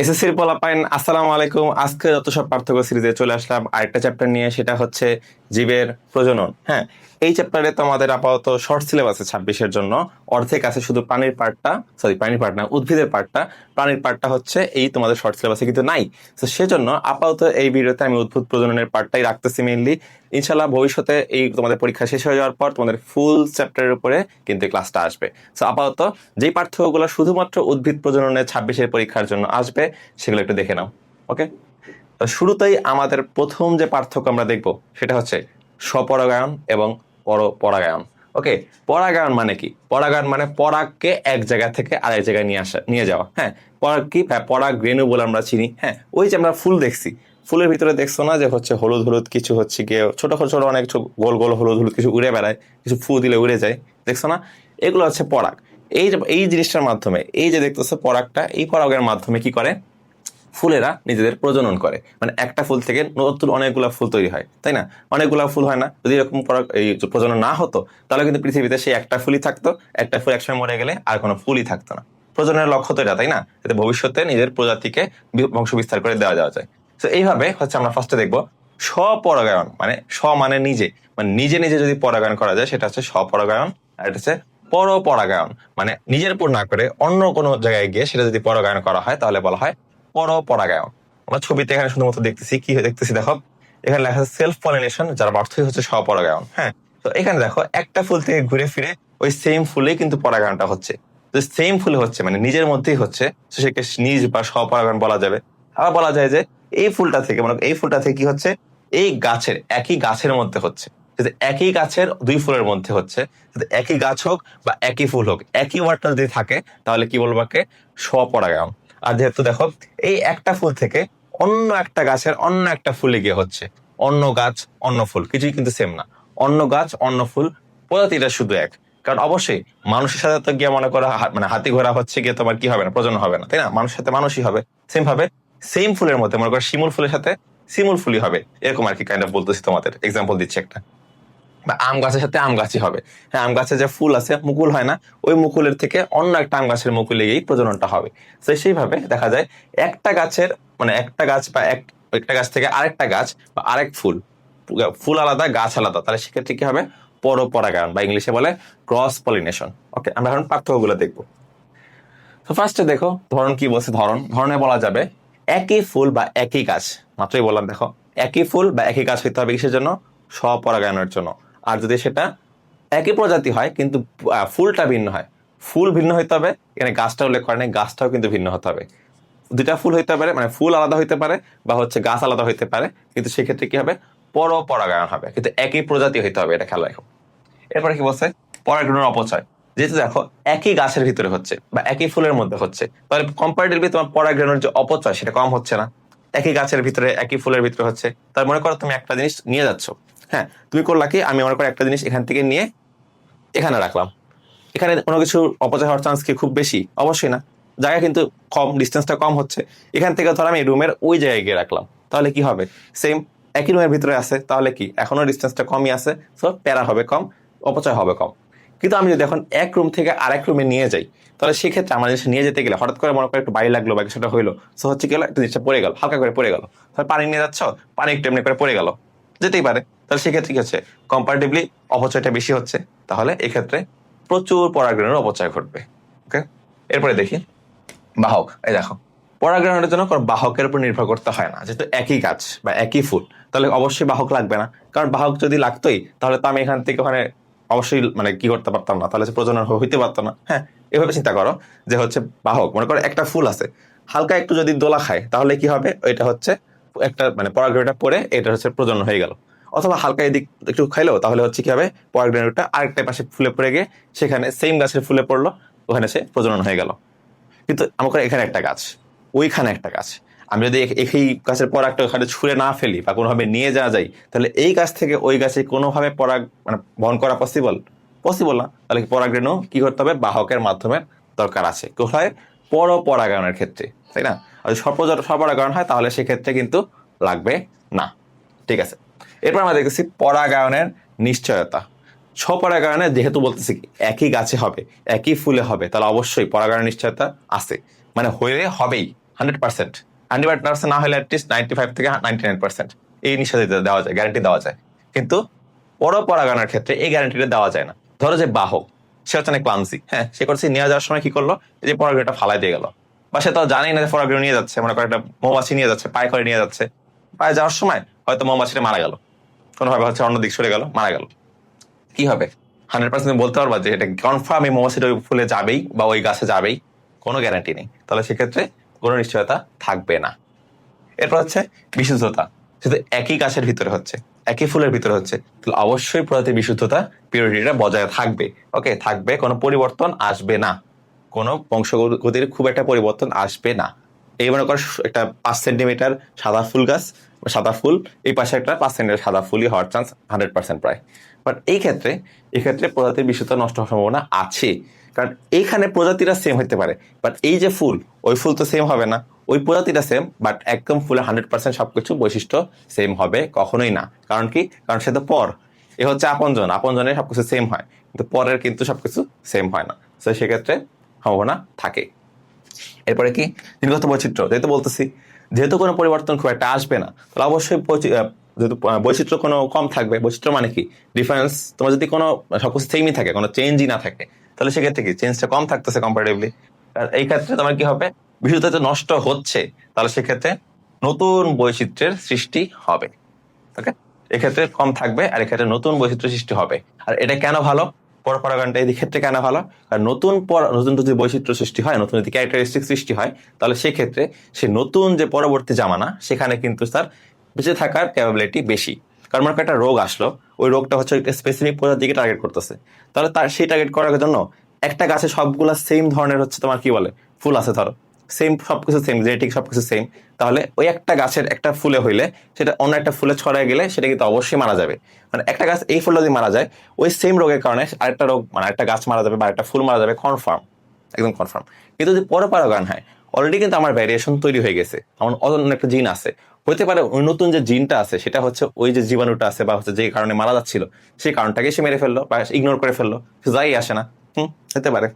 এসএসসির পোলাপাইন আসসালামু আলাইকুম। আজকে যত সব পার্থক্য সিরিজে চলে আসলাম আরেকটা চ্যাপ্টার নিয়ে, সেটা হচ্ছে জীবের প্রজনন। হ্যাঁ, এই চ্যাপ্টারে তো আমাদের আপাতত শর্ট সিলেবাস আছে 26-এর জন্য। অর্ধেক আছে শুধু প্রাণীর পার্টটা, প্রাণীর পার্ট না, উদ্ভিদের পার্টটা। প্রাণীর পার্টটা হচ্ছে এই তোমাদের শর্ট সিলেবাসে কিন্তু নাই। তো সেজন্য আপাতত এই ভিডিওতে আমি উদ্ভিদ প্রজননের পার্টটাই রাখতেছি মেইনলি। ইনশাল্লাহ ভবিষ্যতে এই তোমাদের পরীক্ষা শেষ হয়ে যাওয়ার পর তোমাদের ফুল চ্যাপ্টারের উপরে কিন্তু ক্লাসটা আসবে। তো আপাতত যেই পার্থক্যগুলো শুধুমাত্র উদ্ভিদ প্রজননের 26-এর পরীক্ষার জন্য আসবে সেগুলো একটু দেখে নাও। ওকে, তো শুরুতেই আমাদের প্রথম যে পার্থক্য আমরা দেখব সেটা হচ্ছে স্বপরাগায়ন এবং পরপরাগায়ন। ওকে, পরাগায়ন মানে কি? পরাগায়ন মানে পরাগকে এক জায়গা থেকে আরেক জায়গায় নিয়ে যাওয়া। হ্যাঁ, পরাগ কি? পরাগ রেণু বলে আমরা চিনি। হ্যাঁ, ওই যে আমরা ফুল দেখছি, ফুলের ভিতরে দেখছো না যে হচ্ছে হলুদ হলুদ কিছু হচ্ছে গিয়ে ছোট ছোট অনেক গোল গোল হলুদ হলুদ কিছু উড়ে বেড়ায়, কিছু ফু দিলে উড়ে যায়, দেখছো না? এগুলো হচ্ছে পরাগ। এই জিনিসটার মাধ্যমে, এই যে দেখতেছো পরাগটা, এই পরাগের মাধ্যমে কি করে? ফুলেরা নিজেদের প্রজনন করে। মানে একটা ফুল থেকে নতুন অনেকগুলা ফুল তৈরি হয়, তাই না? অনেকগুলা ফুল হয় না? যদি এরকম এই প্রজনন না হতো তাহলে কিন্তু পৃথিবীতে সেই একটা ফুলই থাকতো। একটা ফুল একসময় মরে গেলে আর কোনো ফুলই থাকতো না। প্রজননের লক্ষ্য তো এটা, তাই না? যাতে ভবিষ্যতে নিজের প্রজাতিকে বংশ বিস্তার করে দেওয়া যায়। তো এইভাবে হচ্ছে আমরা ফার্স্টে দেখবো স্বপরাগায়ন। মানে মানে নিজে, মানে নিজে নিজে যদি পরাগায়ন করা যায় সেটা হচ্ছে স্বপরাগায়ন। আর এটা হচ্ছে পরপরাগায়ন, মানে নিজের উপর না করে অন্য কোনো জায়গায় গিয়ে সেটা যদি পরাগায়ন করা হয় তাহলে বলা হয় পরপরাগায়ন। আমরা ছবিতে এখানে শুধুমাত্র দেখতেছি, কি দেখতেছি দেখো, এখানে লেখা আছে সেলফ পলিনেশন, যার অর্থই হচ্ছে স্বপরাগায়ন। হ্যাঁ, তো এখানে দেখো একটা ফুল থেকে ঘুরে ফিরে ওই সেম ফুলেই কিন্তু পরাগায়নটা হচ্ছে। তো সেম ফুলে হচ্ছে মানে নিজের মধ্যেই হচ্ছে, তো সেকে নিজ বা স্বপরাগায়ন বলা যাবে। আবার বলা যায় যে এই ফুলটা থেকে, মানে এই ফুলটা থেকে কি হচ্ছে, এই গাছের একই গাছের মধ্যে হচ্ছে। যদি একই গাছের দুই ফুলের মধ্যে হচ্ছে, যদি একই গাছ হোক বা একই ফুল হোক, একই ওয়ার্ডটা যদি থাকে তাহলে কি বলবো? স্বপরাগায়ন। আর যেহেতু দেখো এই একটা ফুল থেকে অন্য একটা গাছের অন্য একটা ফুলে গিয়ে হচ্ছে, অন্য গাছ অন্য ফুল কিছুই কিন্তু সেম না। অন্য গাছ অন্য ফুল, প্রজাতিটা শুধু এক। কারণ অবশ্যই মানুষের সাথে তো গিয়ে মনে করো মানে হাতি ঘোড়া হচ্ছে গিয়ে তোমার কি হবে না, প্রজনন হবে না, তাই না? মানুষের সাথে মানুষই হবে। সেম ভাবে সেম ফুলের মধ্যে মনে করো শিমুল ফুলের সাথে শিমুল ফুলই হবে, এরকম আর কি কাইন্ড অফ বলতেছি, তোমাদের এক্সাম্পল দিচ্ছি একটা। বা আম গাছের সাথে আম গাছই হবে। হ্যাঁ, আম গাছে যে ফুল আছে, মুকুল হয় না, ওই মুকুলের থেকে অন্য একটা আম গাছের মুকুলে গিয়েই প্রজননটা হবে। তো সেইভাবে দেখা যায় একটা গাছের, মানে একটা গাছ বা একটা গাছ থেকে আরেকটা গাছ বা আরেক ফুল, ফুল আলাদা গাছ আলাদা, তাহলে সেক্ষেত্রে কি হবে? পরপরাগায়ন, বা ইংলিশে বলে ক্রস পলিনেশন। ওকে, আমরা এখন পার্থক্যগুলো দেখবো। তো ফার্স্টে দেখো ধরন কি বলছে। ধরনে বলা যাবে একই ফুল বা একই গাছ। মাত্রই বললাম দেখো, একই ফুল বা একই গাছ হইতে হবে কিসের জন্য? স্বপরাগায়নের জন্য। আর যদি সেটা একই প্রজাতি হয় কিন্তু ফুলটা ভিন্ন হয়, ফুল ভিন্ন হইতে হবে। এখানে গাছটা উল্লেখ করে নাই, গাছটাও কিন্তু ভিন্ন হতে হবে। দুইটা ফুল হইতে পারে, মানে ফুল আলাদা হইতে পারে বা হচ্ছে গাছ আলাদা হইতে পারে, কিন্তু সেক্ষেত্রে কি হবে? পরপরাগায়ন হবে, কিন্তু একই প্রজাতি হইতে হবে, এটা খেয়াল রাখো। এরপরে কি বলছে? পরাগরেণুর অপচয়। যেহেতু দেখো একই গাছের ভিতরে হচ্ছে বা একই ফুলের মধ্যে হচ্ছে, তাহলে কম্পারেটিভলি তোমার পরাগরেণুর যে অপচয় সেটা কম হচ্ছে না? একই গাছের ভিতরে একই ফুলের ভিতরে হচ্ছে, তার মনে করো তুমি একটা জিনিস নিয়ে যাচ্ছ। হ্যাঁ, তুমি করলা কি, আমি মনে করো একটা জিনিস এখান থেকে নিয়ে এখানে রাখলাম। এখানে কোনো কিছু অপচয় হওয়ার চান্স কি খুব বেশি? অবশ্যই না। জায়গা কিন্তু কম, ডিস্টেন্সটা কম হচ্ছে। এখান থেকে ধর আমি রুমের ওই জায়গায় গিয়ে রাখলাম, তাহলে কি হবে? সেম, একই রুমের ভিতরে আছে, তাহলে কি এখনো ডিস্টেন্সটা কমই আছে, সো প্যারা হবে কম, অপচয় হবে কম। কিন্তু আমি যদি এখন এক রুম থেকে আরেক রুমে নিয়ে যাই, তাহলে সেক্ষেত্রে আমার জিনিস নিয়ে যেতে গেলে হঠাৎ করে মনে করে একটু বাড়ি লাগলো বা কিছুটা হইলো, সো হচ্ছে কি হলো, একটু জিনিসটা পড়ে গেল, হালকা করে পড়ে গেল। তাহলে পানি নিয়ে যাচ্ছ, পানি একটু এমনি করে পড়ে গেল, যেতেই পারে। তাহলে সেক্ষেত্রে কি হচ্ছে? কম্পারেটিভলি অপচয়টা বেশি হচ্ছে। তাহলে এক্ষেত্রে প্রচুর পরাগরেণুর অপচয় ঘটবে। ওকে, এরপরে দেখি বাহক। এই দেখো, পরাগরেণুর জন্য কোনো বাহকের উপর নির্ভর করতে হয় না, যেহেতু একই গাছ বা একই ফুল, তাহলে অবশ্যই বাহক লাগবে না। কারণ বাহক যদি লাগতোই তাহলে তো আমি এখান থেকে ওখানে অবশ্যই মানে কি করতে পারতাম না, তাহলে প্রজনন হইতে পারতো না। হ্যাঁ, এভাবে চিন্তা করো যে হচ্ছে বাহক, মনে করো একটা ফুল আছে, হালকা একটু যদি দোলা খায় তাহলে কি হবে? এটা হচ্ছে একটা মানে পরাগরেণুটা পরে এটা হচ্ছে প্রজনন হয়ে গেল। অথবা হালকা এদিক একটু খাইলো তাহলে হচ্ছে কি হবে? পরাগরেণুটা আরেকটা পাশে ফুলে পড়ে গিয়ে সেখানে সেম গাছের ফুলে পড়লো, ওখানে সে প্রজনন হয়ে গেল। কিন্তু আমাকে এখানে একটা গাছ, ওইখানে একটা গাছ, আমি যদি এই গাছের পরাগটা ওখানে ছুঁড়ে না ফেলি বা কোনোভাবে নিয়ে যাওয়া যায়, তাহলে এই গাছ থেকে ওই গাছে কোনোভাবে পরাগ মানে বহন করা পসিবল? পসিবল না। তাহলে পরাগরেণু কি করতে হবে? বাহকের মাধ্যমে দরকার আছে। কোথায়? পরপরাগায়নের ক্ষেত্রে, তাই না? আর যদি স্বপরাগায়ন হয় তাহলে সেক্ষেত্রে কিন্তু লাগবে না। ঠিক আছে, এরপর আমরা দেখতেছি পরাগায়নের নিশ্চয়তা। স্বপরাগায়নে যেহেতু বলতেছি কি একই গাছে হবে, একই ফুলে হবে, তাহলে অবশ্যই পরাগায়নের নিশ্চয়তা আছে, মানে হয়ে হবেই, 100%, 100% না হলে অ্যাটলিস্ট 95 থেকে 99% এই নিশ্চয়তা দেওয়া যায়, গ্যারান্টি দেওয়া যায়। কিন্তু পরপরাগণের ক্ষেত্রে এই গ্যারান্টিটা দেওয়া যায় না। ধরো যে বাহক, সে হচ্ছে অনেক ক্লান্সি, হ্যাঁ, সে করছে নিয়ে যাওয়ার সময় কি করলো, এই যে পরাগটা ফালাই দিয়ে গেল, বা সে তো জানেই না যে পরাগণ নিয়ে যাচ্ছে, মনে করে একটা মৌমাছি নিয়ে যাচ্ছে, পায়ে করে নিয়ে যাচ্ছে, পায়ে যাওয়ার সময় হয়তো মৌমাছিটা মারা গেল, কোনোভাবে হচ্ছে অন্য দিক সরে গেল, মারা গেল, কি হবে? 100% বলতে পারবা যে এটা কনফার্ম এই মৌমাছিটা ওই ফুলে যাবেই বা ওই গাছে যাবেই? কোনো গ্যারান্টি নেই। তাহলে সেক্ষেত্রে কোনো নিশ্চয়তা থাকবে না। এরপর হচ্ছে বিশুদ্ধতা। যেহেতু একই গাছের ভিতরে হচ্ছে, একই ফুলের ভিতরে হচ্ছে, তাহলে অবশ্যই প্রজাতির বিশুদ্ধতা, পিউরিটিটা বজায় থাকবে। ওকে, থাকবে, কোনো পরিবর্তন আসবে না, কোনো বংশগতির খুব একটা পরিবর্তন আসবে না। এই মনে কর একটা 5 সেন্টিমিটার সাদা ফুল গাছ, সাদা ফুল, এই পাশে একটা 5 সেন্টিমিটার সাদা ফুলই হওয়ার চান্স 100% প্রায়। বাট এই ক্ষেত্রে প্রজাতির বিশুদ্ধতা নষ্ট হওয়ার সম্ভাবনা আছে, কারণ এইখানে প্রজাতিটা সেম হতে পারে, বাট এই যে ফুল, ওই ফুল তো সেম হবে না। ওই প্রজাতিটা সেম, বাট একদম ফুলে 100% সবকিছু বৈশিষ্ট্য সেম হবে কখনোই না। কারণ কি? কারণ সে তো পর, এ হচ্ছে আপনজন, আপনজনের সবকিছু সেম হয়, কিন্তু পরের কিন্তু সবকিছু সেম হয় না। তো সেক্ষেত্রে সম্ভাবনা থাকে। এরপরে কি? জিনগত বৈচিত্র্য, যেহেতু বলতেছি যেহেতু কোনো পরিবর্তন খুব একটা আসবে না, তাহলে অবশ্যই যেহেতু বৈচিত্র্য কোনো কম থাকবে। বৈচিত্র্য মানে কি? ডিফারেন্স। তোমার যদি কোনো সবকিছু সেমই থাকে, কোনো চেঞ্জই না থাকে, তাহলে সেক্ষেত্রে কি চেঞ্জটা কম থাকতেছে কম্পারেটিভলি। এই ক্ষেত্রে তোমার কি হবে? বিশুদ্ধতা নষ্ট হচ্ছে, তাহলে সেক্ষেত্রে নতুন বৈচিত্র্যের সৃষ্টি হবে। ওকে, এক্ষেত্রে কম থাকবে আর এক্ষেত্রে নতুন বৈচিত্র্য সৃষ্টি হবে। আর এটা কেন ভালো? পরপরাগণটা এই ক্ষেত্রে কেন ভালো? আর নতুন যদি বৈচিত্র্য সৃষ্টি হয়, নতুন যদি ক্যারেক্টারিস্টিক সৃষ্টি হয়, তাহলে সেক্ষেত্রে সে নতুন যে পরবর্তী জামানা, সেখানে কিন্তু তার বেঁচে থাকার ক্যাপাবিলিটি বেশি। কারণ মনে একটা রোগ আসলো, ওই রোগটা হচ্ছে একটা স্পেসিফিক প্রজাতিকে টার্গেট করতেছে, তাহলে তার সেই টার্গেট করার জন্য একটা গাছে সবগুলা সেম ধরনের হচ্ছে তোমার কি বলে ফুল আছে, ধরো সেম, সবকিছু সেম, জেনেটিক সবকিছু সেম, তাহলে ওই একটা গাছের একটা ফুলে হইলে সেটা অন্য একটা ফুলে ছড়ায় গেলে সেটা কিন্তু অবশ্যই মারা যাবে। মানে একটা গাছ এই ফুলটা যদি মারা যায়, ওই সেম রোগের কারণে আরেকটা রোগ, মানে একটা গাছ মারা যাবে বা একটা ফুল মারা যাবে, কনফার্ম, একদম কনফার্ম। কিন্তু যদি পরপরাগণ হয়, অলরেডি কিন্তু আমার ভ্যারিয়েশন তৈরি হয়ে গেছে, আমার অন্য একটা জিন আছে, হতে পারে ওই নতুন যে জিনটা আছে সেটা হচ্ছে ওই যে জীবাণুটা আছে বা হচ্ছে যে কারণে মারা যাচ্ছিল, সেই কারণটাকে সে মেরে ফেললো বা ইগনোর করে ফেললো, যাই আসে না, হতে পারে।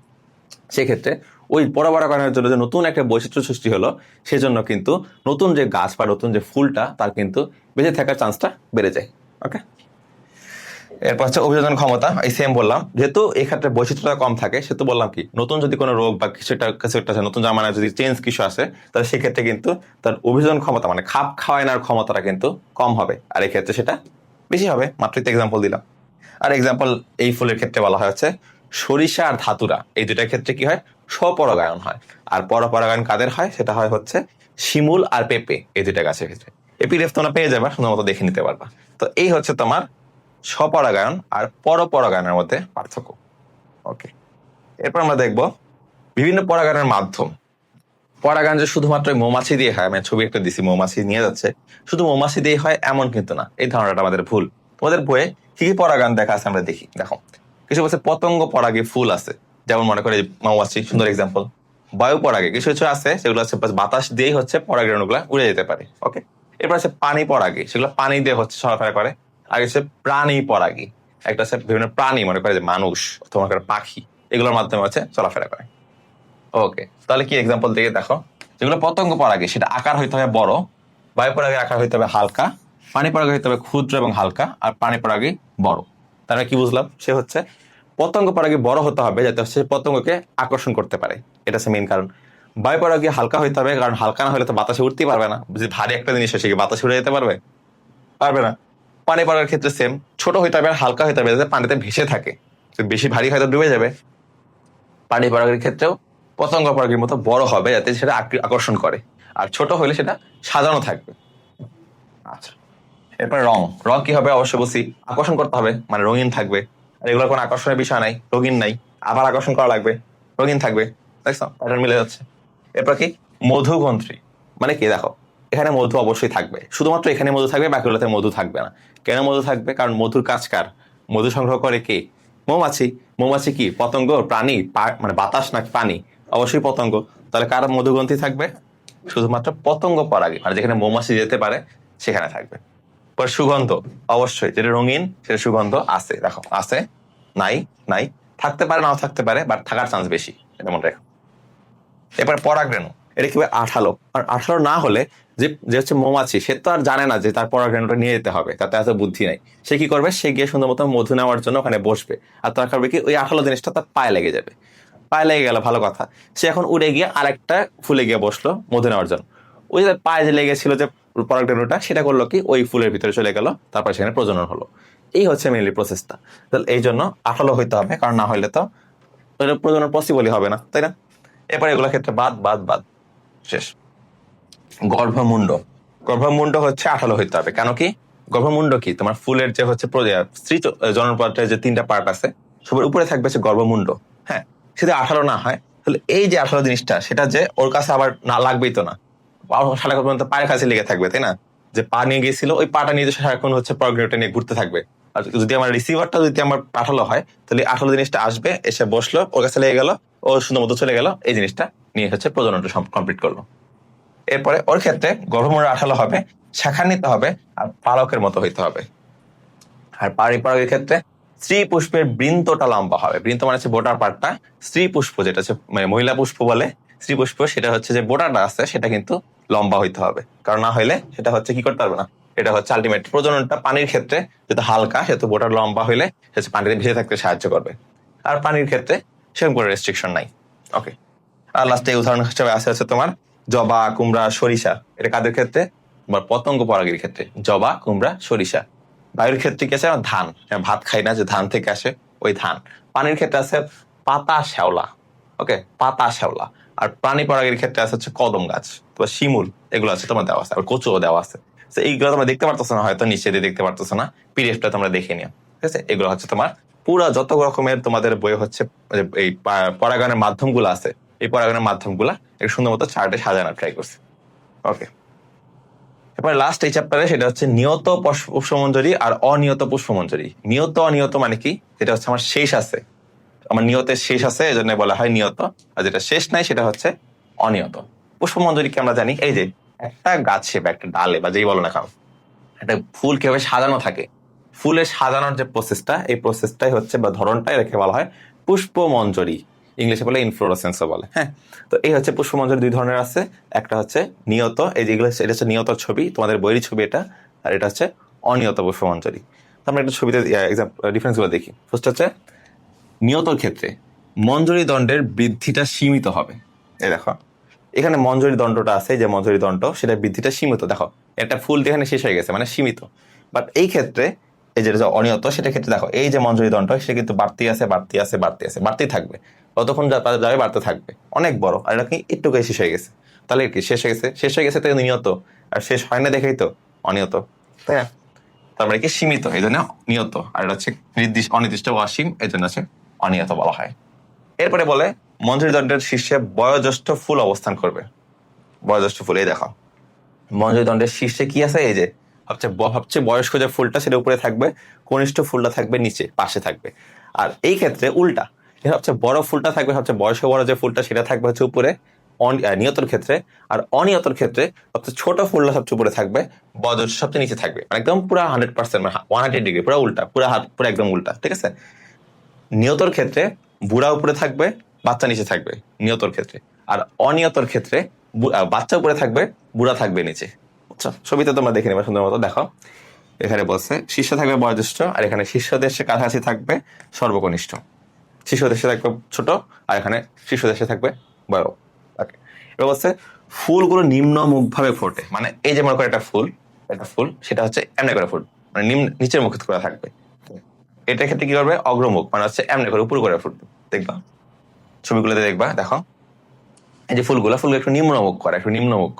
সেক্ষেত্রে ওই পরপরাগণের জন্য যে নতুন একটা বৈচিত্র্য সৃষ্টি হলো, সেজন্য কিন্তু নতুন যে গাছ বা নতুন যে ফুলটা, তার কিন্তু বেঁচে থাকার চান্সটা বেড়ে যায়। ওকে, এরপর হচ্ছে অভিযোজন ক্ষমতা। এই সেম বললাম, যেহেতু এক্ষেত্রে বৈচিত্র্যটা কম থাকে, সেহেতু বললাম কি নতুন যদি কোনো রোগ বা কিছু একটা নতুন জামানায় যদি চেঞ্জ কিছু আসে, তাহলে সেক্ষেত্রে কিন্তু তার অভিযোজন ক্ষমতা, মানে খাপ খাওয়ায় নেওয়ার ক্ষমতাটা কিন্তু কম হবে, আর এই ক্ষেত্রে সেটা বেশি হবে। মাত্রই তো এক্সাম্পল দিলাম। আর এক্সাম্পল এই ফুলের ক্ষেত্রে বলা হয় হচ্ছে সরিষা আর ধাতুরা, এই দুটার ক্ষেত্রে কি হয়? স্বপরাগায়ন হয়। আর পরপরাগায়ন কাদের হয়? সেটা হয় হচ্ছে শিমুল আর পেঁপে, এই দুটা গাছের ক্ষেত্রে। এপিডিএফ তোমরা পেয়ে যাবা, সুন্দর মতো দেখে নিতে পারবা। তো এই হচ্ছে তোমার স্বপরাগায়ন আর পরপরাগায়নের মধ্যে পার্থক্য। ওকে, এরপর আমরা দেখব বিভিন্ন পরাগায়নের মাধ্যম। পরাগায়ন যে শুধুমাত্র মৌমাছি দিয়ে হয়, আমি ছবি একটা দিছি, মৌমাছি নিয়ে যাচ্ছে, শুধু মৌমাছি দিয়ে হয় এমন কিন্তু না, এই ধারণাটা আমাদের ভুল। তোমাদের বইয়ে কি কি পরাগায়ন দেখা আছে আমরা দেখি, দেখো। কিছু বলছে পতঙ্গ পরাগী ফুল আছে, যেমন মনে করে মৌমাছি, সুন্দর এক্সাম্পল। বায়ু পরাগে কিছু কিছু আছে, সেগুলো হচ্ছে বাতাস দিয়েই হচ্ছে পরাগরেণুগুলা উড়ে যেতে পারে। ওকে, এরপর আছে পানি পরাগী, সেগুলো পানি দিয়ে হচ্ছে চলাফেরা করে। আর হচ্ছে প্রাণী পরাগী, একটা হচ্ছে বিভিন্ন প্রাণী, মনে করে যে মানুষ অথবা পাখি, এগুলোর মাধ্যমে হচ্ছে চলাফেরা করে। ওকে, তাহলে কি এক্সাম্পল দিয়ে দেখো। যেগুলো পতঙ্গ পরাগী, সেটা আকার হইতে হবে বড়, বায়ু পরাগী আকার হইতে হবে হালকা, পানি পরাগী হইতে হবে ক্ষুদ্র এবং হালকা, আর পানি পরাগী বড়। তাহলে কি বুঝলাম? সে হচ্ছে পতঙ্গ পরাগী বড় হতে হবে, যাতে সে পতঙ্গকে আকর্ষণ করতে পারে, এটা হচ্ছে মেইন কারণ। বায়ু পরাগী হালকা হইতে হবে, কারণ হালকা না হলে তো বাতাসে উঠতেই পারবে না, যদি ভারী একটা জিনিস সে কি বাতাসে উড়ে যেতে পারবে? পারবে না। পানি পরাগের ক্ষেত্রে সেম, ছোট হইতে হবে, হালকা হইতে হবে, যাতে পানিতে ভেসে থাকে, বেশি ভারী হয়তো ডুবে যাবে। পানি পরাগের ক্ষেত্রেও পতঙ্গ পরাগের মতো বড় হবে, যাতে সেটা আকর্ষণ করে, আর ছোট হলে সেটা সাজানো থাকবে। আচ্ছা, এরপরে রং। রং কি হবে? অবশ্যই বলছি আকর্ষণ করতে হবে, মানে রঙিন থাকবে। আর এগুলোর কোনো আকর্ষণের বিষয় নাই, রঙিন নাই, আবার আকর্ষণ করা লাগবে, রঙিন থাকবে। দেখছো প্যাটার্ন মিলে যাচ্ছে। এরপর কি? মধুগ্রন্থি, মানে কি দেখো, এখানে মধু অবশ্যই থাকবে, শুধুমাত্র এখানে মধু থাকবে, বাকিগুলোতে মধু থাকবে না। কেন মধু থাকবে? কারণ মধুর কাজ কার? মধু সংগ্রহ করে কে? মৌমাছি। মৌমাছি কি পতঙ্গ, প্রাণী, মানে বাতাস নাকি পানি? অবশ্যই পতঙ্গ। তাহলে কার মধুগ্রন্থি থাকবে? শুধুমাত্র পতঙ্গ পরাগী, মানে যেখানে মৌমাছি যেতে পারে সেখানে থাকবে। পর সুগন্ধ, অবশ্যই যেটা রঙিন সেটা সুগন্ধ আছে, দেখো আছে, নাই, থাকতে পারে, নাও থাকতে পারে, বাট থাকার চান্স বেশি, এটা মনে রাখো। এরপর পরাগরেণু। এটা কিভাবে আঠালো, আর আঠালো না হলে যে যে হচ্ছে মৌমাছি, সে তো আর জানে না যে তার পরাগরেণুটা নিয়ে যেতে হবে, তাতে এত বুদ্ধি নাই। সে কি করবে, সে গিয়ে সুন্দর মতো মধু নেওয়ার জন্য ওখানে বসবে, আর তার করবে কি, ওই আঠালো জিনিসটা তার পায়ে লেগে যাবে। পায়ে লেগে গেল, ভালো কথা, সে এখন উড়ে গিয়ে আরেকটা ফুলে গিয়ে বসলো মধু নেওয়ার জন্য। ওই যে পায়ে যে লেগেছিল যে পরাগরেণুটা, সেটা করলো কি, ওই ফুলের ভিতরে চলে গেল, তারপর সেখানে প্রজনন হলো। এই হচ্ছে মেনলি প্রসেসটা। তাহলে এই জন্য আঠালো হইতে হবে, কারণ না হইলে তো প্রজনন পসিবলই হবে না, তাই না? এরপরে এগুলোর ক্ষেত্রে বাদ বাদ বাদ, শেষ। গর্ভমুণ্ড, গর্ভমুণ্ড হচ্ছে আঠালো হইতে হবে। কেন কি, গর্ভমুণ্ড কি, তোমার ফুলের যে হচ্ছে স্ত্রী জননপত্রের যে 3টা পার্ট আছে, সবার উপরে থাকবে হচ্ছে গর্ভমুণ্ড। হ্যাঁ, সেটা আঠালো না হয়, তাহলে এই যে আঠালো জিনিসটা, সেটা যে ওর কাছে আবার না লাগবেই তো না, সারাক্ষণ পর্যন্ত পায়ের কাছে লেগে থাকবে, তাই না? যে পা নিয়ে গেছিল, ওই পাটা নিয়ে সারাক্ষণ হচ্ছে পরাগরেণুটা নিয়ে ঘুরতে থাকবে। আর যদি আমার রিসিভারটা যদি আমার আঠালো হয়, তাহলে আঠালো জিনিসটা আসবে, এসে বসলো, ওর কাছে লেগে গেল, ও সুন্দর মতো চলে গেল, এই জিনিসটা নিয়ে হচ্ছে প্রজননটা কমপ্লিট করলো। এরপরে ওর ক্ষেত্রে গর্ভমুণ্ড আঠালো হবে, শাখান্বিত হবে, আর পালকের মতো হইতে হবে। আর পারিপালকের ক্ষেত্রে স্ত্রী পুষ্পের বৃন্তটা লম্বা হবে। বৃন্ত মানে হচ্ছে বোটার পার্টটা, স্ত্রী পুষ্প যেটা হচ্ছে মানে মহিলা পুষ্প বলে, স্ত্রী পুষ্প, সেটা হচ্ছে যে বোটাটা আছে সেটা কিন্তু লম্বা হইতে হবে, কারণ না হইলে সেটা হচ্ছে কি করতে পারবে না, এটা হচ্ছে আলটিমেট প্রজননটা পানির ক্ষেত্রে যেহেতু হালকা, সেহেতু বোটার লম্বা হইলে হচ্ছে পানিতে ভেসে থাকতে সাহায্য করবে। আর পানির ক্ষেত্রে সেরকম কোনো রেস্ট্রিকশন নাই। ওকে, আর লাস্টে উদাহরণ হিসেবে আছে হচ্ছে তোমার জবা, কুমড়া, সরিষা। এটা কাদের ক্ষেত্রে, তোমার পতঙ্গ পরাগীর ক্ষেত্রে। জবা, কুমড়া, সরিষা। বায়ুর ক্ষেত্রে কি আছে, ধান, ভাত খাই না, যে ধান থেকে আসে ওই ধান। পানির ক্ষেত্রে আছে পাতা শ্যাওলা। ওকে, পাতা শ্যাওলা। আর প্রাণী পরাগীর ক্ষেত্রে আছে হচ্ছে কদম গাছ, তোমার শিমুল, এগুলো আছে তোমার দেওয়া আছে, আর কচুও দেওয়া আছে। এইগুলো তোমরা দেখতে পারতেছো না, হয়তো নিচে দিয়ে দেখতে পারতেছো না, পিডিএফটা তোমরা দেখে নিও, ঠিক আছে? এগুলো হচ্ছে তোমার পুরো যত রকমের তোমাদের বই হচ্ছে এই পরাগায়নের মাধ্যমগুলো আছে, এই পরাগায়নের মাধ্যমগুলা একটু সুন্দর মতো চার্টে সাজানোর ট্রাই করছি। ওকে, এরপরে লাস্ট এই চ্যাপ্টারে সেটা হচ্ছে নিয়ত পুষ্পমঞ্জরি আর অনিয়ত পুষ্পমঞ্জরি। নিয়ত অনিয়ত মানে কি, যেটা হচ্ছে আমার শেষ আছে, আমার নিয়তের শেষ আছে, এই জন্য বলা হয় নিয়ত, আর যেটা শেষ নাই সেটা হচ্ছে অনিয়ত। পুষ্পমঞ্জরিকে আমরা জানি, এই যে একটা গাছে বা একটা ডালে বা যেই বলো না কেন, একটা ফুল কিভাবে সাজানো থাকে, ফুলের সাজানোর যে প্রসেসটা, এই প্রসেসটাই হচ্ছে বা ধরনটাই রেখে বলা হয় পুষ্পমঞ্জরি, ইংলিশে বলে ইনফ্লোরেসেন্সও বলে। হ্যাঁ, তো এই হচ্ছে পুষ্পমঞ্জরি 2 ধরনের আছে, একটা হচ্ছে নিয়ত, এই যেগুলো এটা হচ্ছে নিয়ত ছবি, তোমাদের বইয়ের ছবি এটা, আর এটা হচ্ছে অনিয়ত পুষ্পমঞ্জরি। তো আমরা একটা ছবিতে ডিফারেন্সগুলো দেখি। ফার্স্ট হচ্ছে নিয়তর ক্ষেত্রে মঞ্জরি দণ্ডের বৃদ্ধিটা সীমিত হবে। এই দেখো, এখানে মঞ্জরি দণ্ডটা আছে, যে মঞ্জরি দণ্ড, সেটা বৃদ্ধিটা সীমিত। দেখো, একটা ফুল এখানে শেষ হয়ে গেছে, মানে সীমিত। বাট এই ক্ষেত্রে এই যেটা অনিয়ত, সেটার ক্ষেত্রে দেখো, এই যে মঞ্জরি দণ্ড, সে কিন্তু বাড়তি আছে, বাড়তি আছে, বাড়তি আছে, বাড়তেই থাকবে, ততক্ষণ যাবে বাড়তে থাকবে, অনেক বড়। আর এটা কি একটু শেষ হয়ে গেছে, তাহলে কি শেষ হয়ে গেছে, শেষ হয়ে গেছে তো নিয়ত, আর শেষ হয় না দেখেই তো অনিয়ত, তাই না? তার মানে কি সীমিত, এই জন্য নিয়ত, আর এটা হচ্ছে অনির্দিষ্ট অসীম, এই জন্য হচ্ছে অনিয়ত বলা হয়। এরপরে বলে মঞ্জরি দণ্ডের শীর্ষে বয়োজ্যেষ্ঠ ফুল অবস্থান করবে। বয়োজ্যেষ্ঠ ফুল, এই দেখো, মঞ্জরি দণ্ডের শীর্ষে কি আছে, এই যে সবচেয়ে বয়স্ক যে ফুলটা সেটা উপরে থাকবে, কনিষ্ঠ ফুলটা থাকবে নিচে পাশে থাকবে। আর এই ক্ষেত্রে উল্টা, সবচেয়ে বড় ফুলটা থাকবে, সবচেয়ে বয়স্ক বড় যে ফুলটা সেটা থাকবে হচ্ছে উপরে নিয়তর ক্ষেত্রে। আর অনিয়তর ক্ষেত্রে সবচেয়ে ছোট ফুলটা সবচেয়ে উপরে থাকবে, বয়োজ্যেষ্ঠ সবচেয়ে নিচে থাকবে, মানে একদম পুরো 100%, 180 ডিগ্রি, পুরো উল্টা, পুরো একদম উল্টা, ঠিক আছে? নিয়তর ক্ষেত্রে বুড়া উপরে থাকবে, বাচ্চা নিচে থাকবে, নিয়তর ক্ষেত্রে। আর অনিয়তর ক্ষেত্রে বাচ্চা উপরে থাকবে, বুড়া থাকবে নিচে। আচ্ছা, ছবিতে তোমরা দেখে নেবে সুন্দর মতো। দেখো, এখানে বলছে শীর্ষে থাকবে বয়োজ্যেষ্ঠ, আর এখানে শীর্ষ দেশে কাছাকাছি থাকবে সর্বকনিষ্ঠ। শীর্ষ দেশে থাকবে ছোট, আর এখানে শীর্ষ দেশে থাকবে বড়। ওকে, এবার বলছে ফুলগুলো নিম্নমুখ ভাবে ফোটে, মানে এই যে মনে করো একটা ফুল সেটা হচ্ছে এমনি করে ফুল, মানে নিচের মুখে করা থাকবে। এটার ক্ষেত্রে কি করবে, অগ্রমুখ, মানে হচ্ছে এমনি করে উপর করে ফুটবে। দেখবা ছবিগুলোতে, দেখবা, দেখো এই যে ফুলগুলো একটু নিম্নমুখ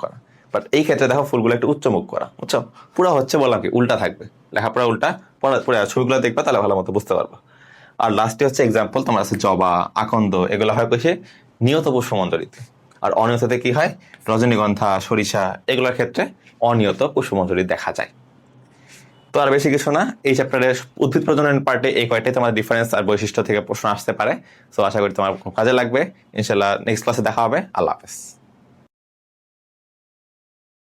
করা, বাট এই ক্ষেত্রে দেখো ফুলগুলো একটু উচ্চমুখ করা, বুঝছো? পুরো হচ্ছে বললাম কি উল্টা থাকবে, লেখাপড়া উল্টা, পুরো ছবিগুলো দেখবা, তাহলে ভালো মতো বুঝতে পারবা। আর লাস্টে হচ্ছে এক্সাম্পল তোমার আছে জবা, আকন্দ, এগুলো হয় কইছে নিয়ত পুষ্পমঞ্জরিতে। আর অনিয়ততে কি হয়, রজনীগন্ধা, সরিষা, এগুলোর ক্ষেত্রে অনিয়ত পুষ্পমঞ্জরি দেখা যায়। তো আর বেশি কিছু না, এই চ্যাপ্টারে উদ্ভিদ প্রজনন পার্টে এই কয়টাই তোমার ডিফারেন্স আর বৈশিষ্ট্য থেকে প্রশ্ন আসতে পারে। তো আশা করি তোমার খুব কাজে লাগবে। ইনশাল্লাহ নেক্সট ক্লাসে দেখা হবে। আল্লাহ হাফেজ।